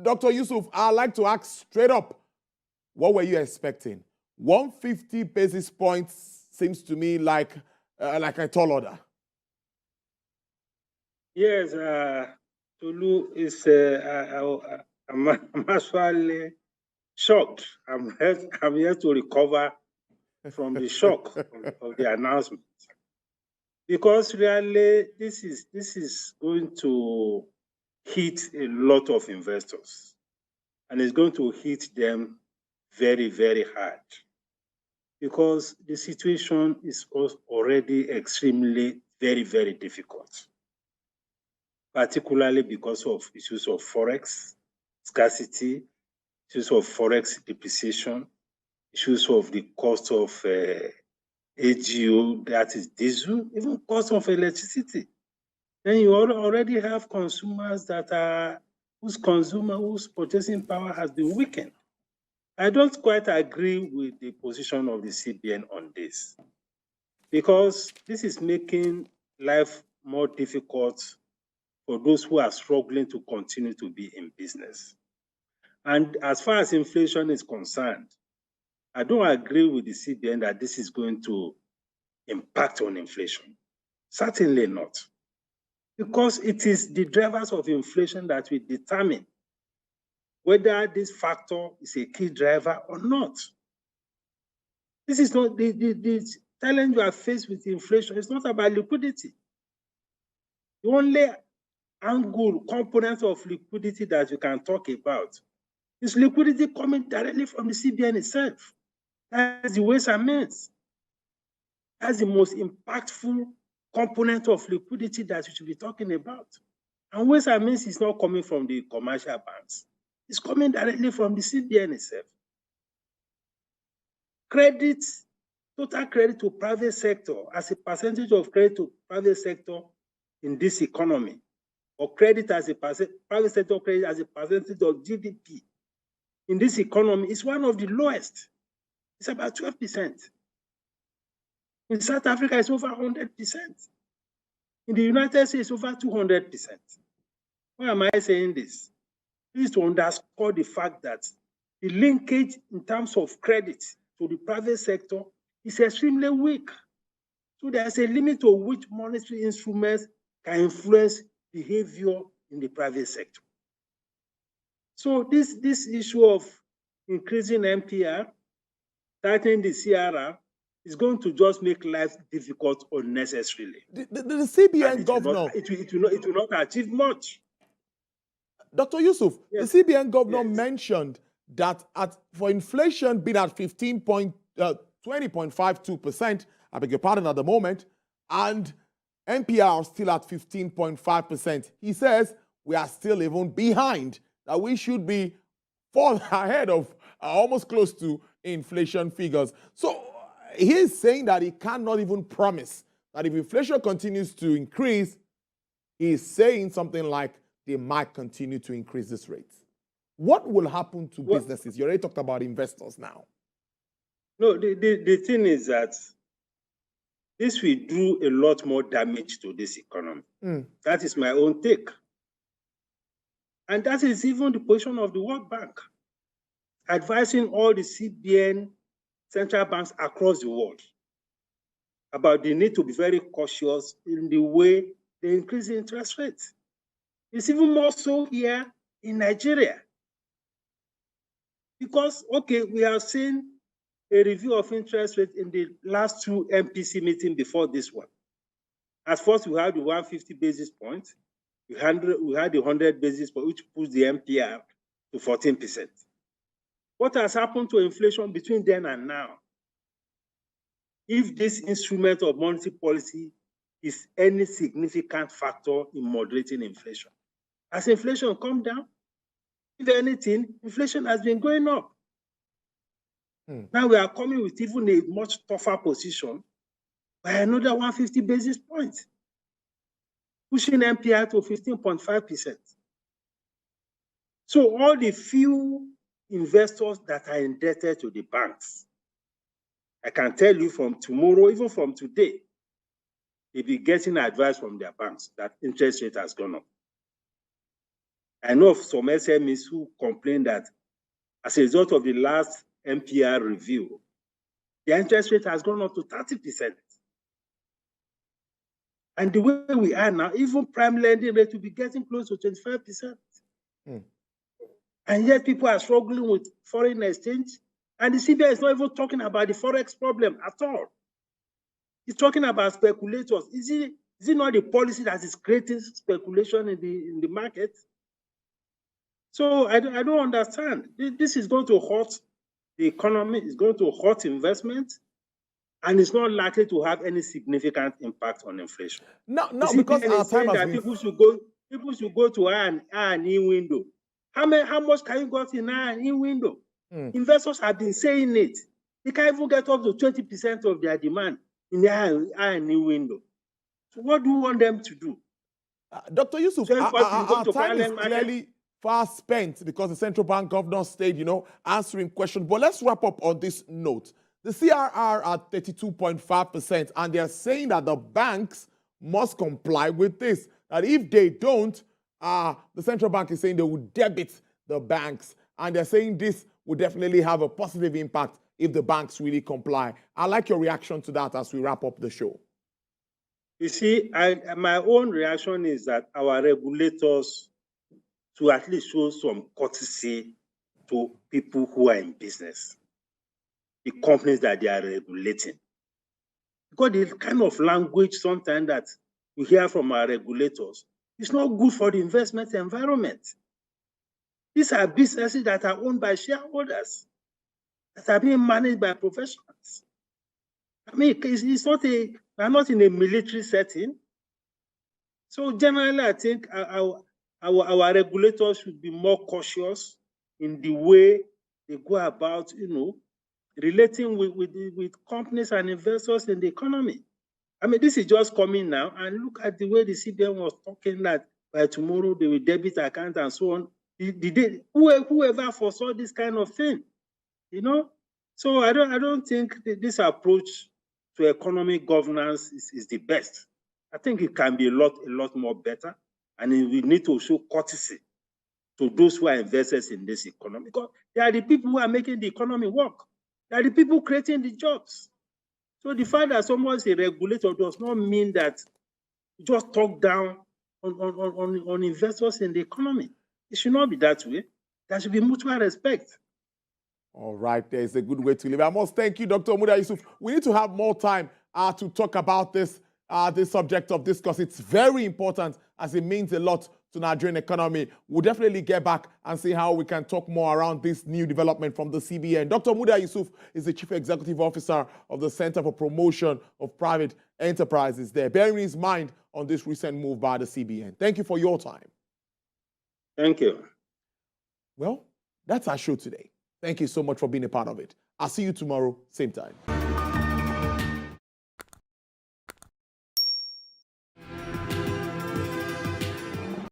Dr. Yusuf, I'd like to ask straight up, what were you expecting? 150 basis points seems to me like a tall order. Yes, Tolu is. I'm actually shocked. I'm here to recover from the shock of the announcement, because really this is going to hit a lot of investors, and it's going to hit them very, very hard, because the situation is already extremely very, very difficult, particularly because of issues of forex scarcity, issues of forex depreciation, issues of the cost of AGO, that is diesel, even cost of electricity. Then you already have consumers that are whose purchasing power has been weakened. I don't quite agree with the position of the CBN on this, because this is making life more difficult for those who are struggling to continue to be in business. And as far as inflation is concerned, I don't agree with the CBN that this is going to impact on inflation. Certainly not. Because it is the drivers of inflation that will determine whether this factor is a key driver or not. This is not the challenge you are faced with inflation. It's not about liquidity. The only component of liquidity that you can talk about is liquidity coming directly from the CBN itself. That's the ways and means. That's the most impactful component of liquidity that we should be talking about. And ways and means is not coming from the commercial banks. It's coming directly from the CBN itself. Credit, total credit to private sector as a percentage of credit to private sector in this economy, or credit as a private sector credit as a percentage of GDP in this economy is one of the lowest. It's about 12%. In South Africa, it's over 100%. In the United States, it's over 200%. Why am I saying this? This is to underscore the fact that the linkage in terms of credit to the private sector is extremely weak. So there's a limit to which monetary instruments can influence behavior in the private sector. So this issue of increasing MPR, tightening the CRR, is going to just make life difficult unnecessarily. The CBN governor... It will not achieve much. Dr. Yusuf, yes. The CBN governor mentioned that for inflation being at 20.52%, I beg your pardon, at the moment, and MPR still at 15.5%, he says we are still even behind, that we should be far ahead of, almost close to inflation figures. So he's saying that he cannot even promise that if inflation continues to increase, he's saying something like they might continue to increase this rate. What will happen to businesses? You already talked about investors now. No, the thing is that this will do a lot more damage to this economy. That is my own take. And that is even the position of the World Bank, advising all the CBN central banks across the world about the need to be very cautious in the way they increase the interest rates. It's even more so here in Nigeria. Because, okay, we have seen a review of interest rate in the last two MPC meetings before this one. At first, we had the 150 basis points. We had the 100 basis points, which pushed the MPR to 14%. What has happened to inflation between then and now? If this instrument of monetary policy is any significant factor in moderating inflation. Has inflation come down? If anything, inflation has been going up. Now we are coming with even a much tougher position by another 150 basis points, pushing MPR to 15.5%. So all the few investors that are indebted to the banks, I can tell you from tomorrow, even from today, they'll be getting advice from their banks that interest rate has gone up. I know of some SMEs who complain that as a result of the last MPR review, the interest rate has gone up to 30%. And the way we are now, even prime lending rate will be getting close to 25%. And yet people are struggling with foreign exchange. And the CBI is not even talking about the forex problem at all. It's talking about speculators. Is it not the policy that is creating speculation in the market? So I don't understand. This is going to hurt the economy. It's going to hurt investment. And it's not likely to have any significant impact on inflation. No, because our time has been... people should go to I&E window. How much can you get in I&E window? Investors have been saying it. They can't even get up to 20% of their demand in the I&E window. So what do you want them to do? Dr. Yusuf, our time is clearly far spent because the central bank governor stayed, answering questions. But let's wrap up on this note. The CRR at 32.5%, and they're saying that the banks must comply with this. That if they don't, the central bank is saying they will debit the banks. And they're saying this will definitely have a positive impact if the banks really comply. I'd like your reaction to that as we wrap up the show. You see, my own reaction is that our regulators to at least show some courtesy to people who are in business, the companies that they are regulating. Because the kind of language sometimes that we hear from our regulators is not good for the investment environment. These are businesses that are owned by shareholders, that are being managed by professionals. I mean, we're not in a military setting. So generally, I think our regulators should be more cautious in the way they go about, relating with companies and investors in the economy. I mean, this is just coming now, and look at the way the CBN was talking that by tomorrow they will debit account and so on. Whoever foresaw this kind of thing, So I don't think this approach to economic governance is the best. I think it can be a lot more better, and we need to show courtesy to those who are investors in this economy, because they are the people who are making the economy work. They are the people creating the jobs. So the fact that someone is a regulator does not mean that you just talk down on investors in the economy. It should not be that way. There should be mutual respect. All right, there's a good way to live. I must thank you, Dr. Muda Yusuf. We need to have more time to talk about this subject of discourse. It's very important as it means a lot to Nigerian economy. We'll definitely get back and see how we can talk more around this new development from the CBN. Dr. Muda Yusuf is the Chief Executive Officer of the Center for Promotion of Private Enterprises there, bearing his mind on this recent move by the CBN. Thank you for your time. Thank you. Well, that's our show today. Thank you so much for being a part of it. I'll see you tomorrow, same time.